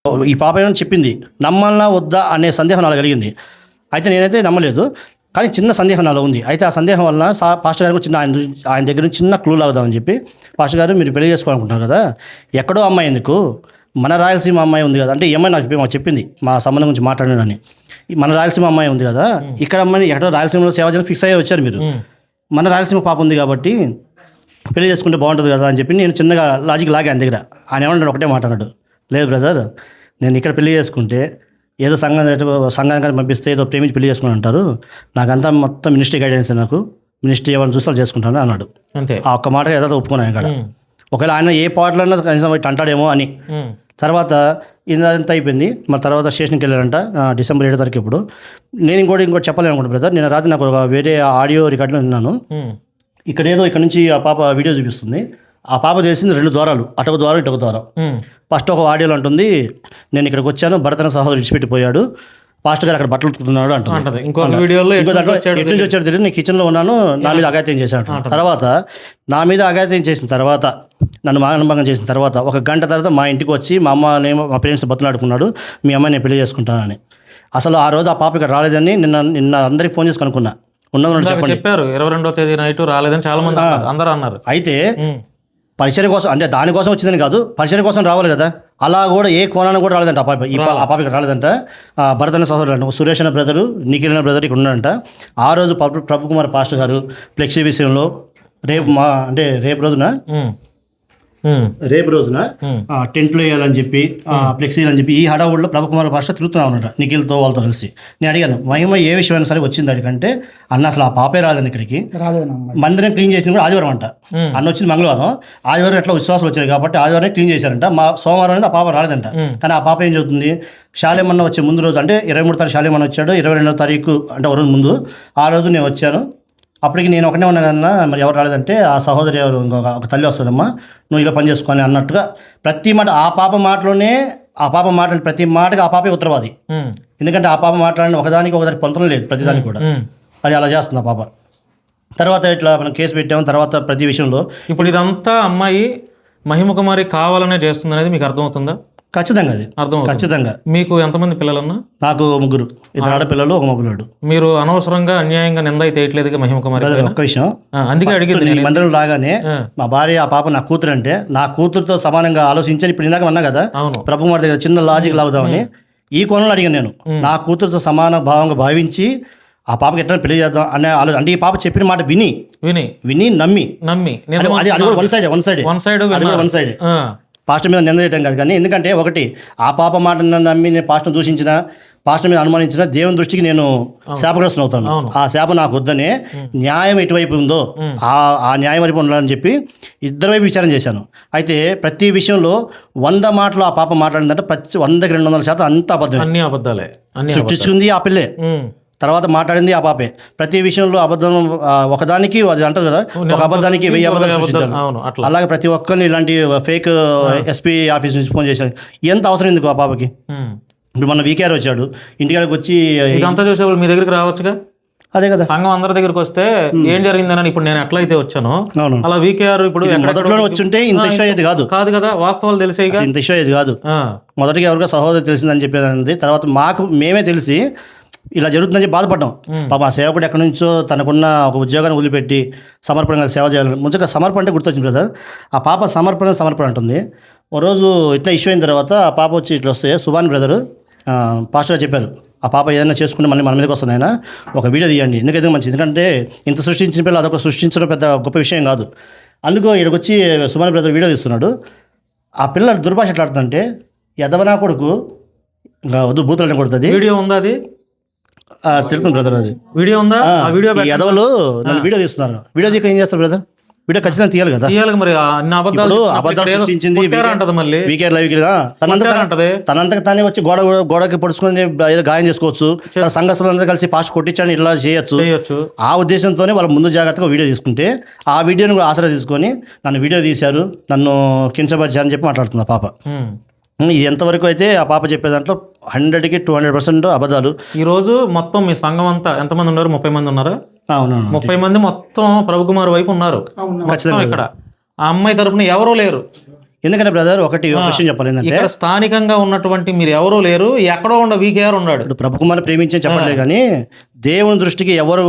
ఈ పాప ఏమని చెప్పింది, నమ్మాలనా వద్దా అనే సందేహం నాలో కలిగింది. అయితే నేనైతే నమ్మలేదు, కానీ చిన్న సందేహం నాలో ఉంది. అయితే ఆ సందేహం వలన పాస్టర్ గారికి చిన్న ఆయన దగ్గర నుంచి చిన్న క్లూ లాగుదామని చెప్పి, పాస్టర్ గారు మీరు పెళ్లి చేసుకోవాలనుకుంటున్నారు కదా, ఎక్కడో అమ్మాయి ఎందుకు, మన రాయలసీమ అమ్మాయి ఉంది కదా, అంటే ఈ అమ్మాయి నాకు చెప్పింది మా సంబంధం గురించి మాట్లాడానని. మన రాయలసీమ అమ్మాయి ఉంది కదా, ఇక్కడ అమ్మాయిని ఎక్కడో రాయలసీమలో సేవ చేయడం ఫిక్స్ అయ్యి వచ్చారు మీరు. మన రాయలసీమ పాప ఉంది కాబట్టి పెళ్లి చేసుకుంటే బాగుంటుంది కదా అని చెప్పి నేను చిన్నగా లాజిక్ లాగా ఆయన దగ్గర. ఆయన ఏమన్నాడు, ఒకటే మాట అన్నాడు, లేదు బ్రదర్, నేను ఇక్కడ పెళ్లి చేసుకుంటే ఏదో సంఘానికి పంపిస్తే ఏదో ప్రేమించి పెళ్లి చేసుకుని అంటారు, నాకంతా మొత్తం మినిస్ట్రీ గైడెన్స్, నాకు మినిస్ట్రీ ఎవరిని చూస్తే చేసుకుంటాను అన్నాడు. అంతే, ఆ ఒక్క మాట ఏదో ఒప్పుకున్నాను ఇక్కడ. ఒకవేళ ఆయన ఏ పాటలన్నా కనీసం ఇట్లా అంటాడేమో అని. తర్వాత ఇదంతా అయిపోయింది. మా తర్వాత స్టేషన్కి వెళ్ళారంట డిసెంబర్ 7 తారీఖు. ఇప్పుడు నేను ఇంకోటి చెప్పాలి అనుకుంటున్నాను బ్రదర్. నేను రాత్రి నాకు ఒక వేరే ఆడియో రికార్డులో విన్నాను. ఇక్కడ నుంచి ఆ పాప వీడియో చూపిస్తుంది. ఆ పాప చేసింది 2 ద్వారాలు, అటొక ద్వారం ఇటొక ద్వారం. ఫస్ట్ ఒక ఆడియోలో అంటుంది, నేను ఇక్కడికి వచ్చాను, భరతన సహోదరు విడిచిపెట్టిపోయాడు, పాస్టర్ గారు అక్కడ బట్టలు ఉతుకుతున్నాడు అంటుంది. ఇంకో వీడియోలో ఎటు నుంచి వచ్చాడు తెలియదు, నేను కిచెన్లో ఉన్నాను, నా మీద అఘాయిత్యం చేశాను. తర్వాత నా మీద అఘాయిత్యం చేసిన తర్వాత, నన్ను మానభంగం చేసిన తర్వాత 1 గంట తర్వాత మా ఇంటికి వచ్చి మా మా పేరెంట్స్ బతులాడుకున్నాడు, మీ అమ్మాయి నేను పెళ్లి చేసుకుంటానని. అసలు ఆ రోజు ఆ పాప ఇక్కడ రాలేదని నిన్న అందరికి ఫోన్ చేసి కనుక్కున్నా. చెప్పారు 22వ తేదీ నైట్ రాలేదని చాలా మంది అందరూ అన్నారు. అయితే పరిచయం కోసం, అంటే దానికోసం వచ్చిందని కాదు, పరిచయం కోసం రావాలి కదా. అలా కూడా ఏ కోణాన్ని కూడా రాలేదంట ఆ పాప ఇక్కడ రాలేదంట. భరతన సహోదరుడు అంటే సురేష్ అనే బ్రదరు, నిఖిల్ అనే బ్రదర్ ఇక్కడ ఉన్నాడంట. ఆ రోజు ప్రభు కుమార్ పాస్టర్ గారు ఫ్లెక్సీ విషయంలో రేపు రోజున టెంట్లు వేయాలని చెప్పి ఫ్లెక్సీ అని చెప్పి ఈ హడావుడిలో ప్రభుకుమార్ పాస్టర్ తిరుగుతున్నా ఉన్నాడు నిఖిల్తో వాళ్ళతో కలిసి. నేను అడిగాను, మహిమ ఏ విషయమైనా సరే వచ్చింది అడిగంటే, అన్న అసలు ఆ పాపే రాదని ఇక్కడికి, మందిరం క్లీన్ చేసింది కూడా ఆదివారం అంట. అన్న వచ్చింది మంగళవారం, ఆదివారం ఎట్లా విశ్వాసం వచ్చారు కాబట్టి ఆదివారం క్లీన్ చేశారంట. మా సోమవారం అనేది ఆ పాప రాలేదంట. కానీ ఆ పాప ఏం చెబుతుంది, శాలేమన్న వచ్చే ముందు రోజు, అంటే 23వ తారీఖు శాలేమన్న వచ్చాడు, 22వ తారీఖు అంటే ఒక రోజు ముందు, ఆ రోజు నేను వచ్చాను. అప్పటికి నేను ఒకనే ఉన్నా కన్నా, మరి ఎవరు రాలేదంటే ఆ సహోదరి ఎవరు ఒక తల్లి వస్తుందమ్మా, నువ్వు ఇలా పని చేసుకొని అన్నట్టుగా ప్రతి మాట ఆ పాప మాట్లాడిన ప్రతి మాటగా ఆ పాపే ఉత్తరవాది. ఎందుకంటే ఆ పాప మాట్లాడిన ఒకదానికి పొంతనం లేదు, ప్రతిదానికి కూడా అది అలా చేస్తుంది ఆ పాప. తర్వాత ఇట్లా మనం కేసు పెట్టాము. తర్వాత ప్రతి విషయంలో ఇప్పుడు ఇదంతా అమ్మాయి మహిమ కుమారి కావాలనే చేస్తుంది అనేది మీకు అర్థమవుతుందా? ఖచ్చితంగా అది అర్థమవుతుంది. ఖచ్చితంగా. మీకు ఎంతమంది పిల్లలన్నా? నాకు 3, 2 ఆడపిల్లలు, 1 మగపిల్లడు. మీరు అనవసరంగా అన్యాయంగా నింద అయితే వేయట్లేదు మహిమ కుమారి? ఒక్క విషయం, అందుకే అడిగింది. మందిరం రాగానే మా భార్య ఆ పాప నా కూతురు అంటే, నా కూతురుతో సమానంగా ఆలోచించని ఇప్పుడు ఇందాక అన్నా కదా, ప్రభు కుమార్ దగ్గర చిన్న లాజిక్ లాగుదామని ఈ కోణంలో అడిగాను నేను. నా కూతురుతో సమాన భావంగా భావించి ఆ పాపకి ఎట్లా పెళ్లి చేద్దాం అనే ఆలోచన. అంటే ఈ పాప చెప్పిన మాట విని నమ్మి అది కూడా వన్ సైడ్ పాస్టర్ మీద నింద చేయటం కాదు. కానీ ఎందుకంటే ఒకటి, ఆ పాప మాట నమ్మి నేను పాస్టర్ని దూషించిన, పాస్టర్ మీద అనుమానించిన, దేవుని దృష్టికి నేను శాపగ్రస్తం అవుతాను. ఆ శాప నాకు వద్దనే, న్యాయం ఎటువైపు ఉందో ఆ న్యాయం వైపు ఉండాలని చెప్పి ఇద్దరు వైపు విచారం చేశాను. అయితే ప్రతి విషయంలో 100 మాటలు ఆ పాప మాట్లాడిందంటే 100కి 200% అంత అబద్ధం, అన్ని అబద్ధాలే. సృష్టించుకుంది ఆ పిల్లే, తర్వాత మాట్లాడింది ఆ పాపే. ప్రతి విషయంలో అబద్ధం, ఒకదానికి అది అంటారు కదా, ఒక అబద్ధానికి 1000 అబద్ధాలు సృష్టించాలి. అలాగే ప్రతి ఒక్కరిని ఇలాంటి ఫేక్ ఎస్పీ ఆఫీస్ నుంచి ఫోన్ చేశాను. ఎంత అవసరం ఎందుకు ఆ పాపకి? ఇప్పుడు మన వీకేఆర్ వచ్చాడు, ఇంటికాడికి వచ్చి ఇదంతా చూసేవాళ్ళు మీ దగ్గరికి రావచ్చుగా. అదే కదా, సంఘం అందరి దగ్గరికి వస్తే ఏం జరిగిందని ఇప్పుడు నేను ఎట్లయితే వచ్చాను అలా వీకేఆర్ ఇప్పుడు మొదట్లో వచ్చుంటే ఇంత ఇష్యూ అయ్యేది కాదు కదా. వాస్తవాలు తెలిసే ఇంత ఇష్యూ అయ్యేది కాదు. మొదటిగా ఎవరికో సహోదరు తెలిసిందని చెప్పేది, తర్వాత మేమే తెలిసి ఇలా జరుగుతుందని బాధపడ్డాం. పాప ఆ సేవకుడు ఎక్కడి నుంచో తనకున్న ఒక ఉద్యోగాన్ని వదిలిపెట్టి సమర్పణగా సేవ చేయాలని. ముందుగా సమర్పణ అంటే గుర్తొచ్చింది బ్రదర్. ఆ పాప సమర్పణ అంటుంది. ఓ రోజు ఇట్లా ఇష్యూ అయిన తర్వాత ఆ పాప వచ్చి ఇట్లా వస్తే, సుభాన్ బ్రదరు పాస్టర్ చెప్పారు, ఆ పాప ఏదైనా చేసుకుంటే మళ్ళీ మన మీదకి వస్తుంది, ఆయన ఒక వీడియో తీయండి, ఎందుకంటే మంచిది, ఎందుకంటే ఇంత సృష్టించిన పిల్లలు అదొక సృష్టించడం పెద్ద గొప్ప విషయం కాదు. అందుకో ఇక్కడికి వచ్చి సుభాన్ బ్రదర్ వీడియో తీస్తున్నాడు. ఆ పిల్ల దుర్భాష ఎట్లాడుతుందంటే, ఎదవనా కొడుకు ఇంకా వద్దు బూతులని కొడుతుంది. వీడియో ఉందా? అది తెలుపుతుంది బ్రదర్, అది వీడియో ఉందా? ఎదవలు నన్ను వీడియో తీస్తున్నారు. వీడియో తీక ఏం చేస్తారు బ్రదర్? వీడియో ఖచ్చితంగా తీయాలి కదా. మరి అబద్ధాలు సృష్టించింది తనంతకు తానే వచ్చి గోడకి పొడుచుకొని ఏదో గాయం చేసుకోవచ్చు, సంఘస్థులందరూ కలిసి పాస్ట్ కొట్టించని ఇట్లా చేయొచ్చు. ఆ ఉద్దేశంతోనే వాళ్ళు ముందు జాగ్రత్తగా వీడియో తీసుకుంటే, ఆ వీడియోని కూడా ఆసరా తీసుకొని నన్ను వీడియో తీశారు, నన్ను కించపరిచారని చెప్పి మాట్లాడుతుంది ఆ పాప. ఇది ఎంతవరకు అయితే ఆ పాప చెప్పే దాంట్లో 100కి 200% అబద్ధాలు. ఈరోజు మొత్తం మీ సంఘం అంతా ఎంతమంది ఉన్నారు? 30 మంది ఉన్నారా? అవును, 30 మంది మొత్తం ప్రభు కుమార్ వైపు ఉన్నారు. ఇక్కడ ఆ అమ్మాయి తరపున ఎవరూ లేరు. ఎందుకంటే బ్రదర్ ఒకటి విషయం చెప్పాలి ఏంటంటే ఇక్కడ స్థానికంగా ఉన్నటువంటి మీరు ఎవరూ లేరు, ఎక్కడో ఉన్న వీకేఆర్ ఉన్నాడు. ఇప్పుడు ప్రభు కుమార్ ప్రేమించే చెప్పట్లేదు కానీ దేవుని దృష్టికి ఎవరు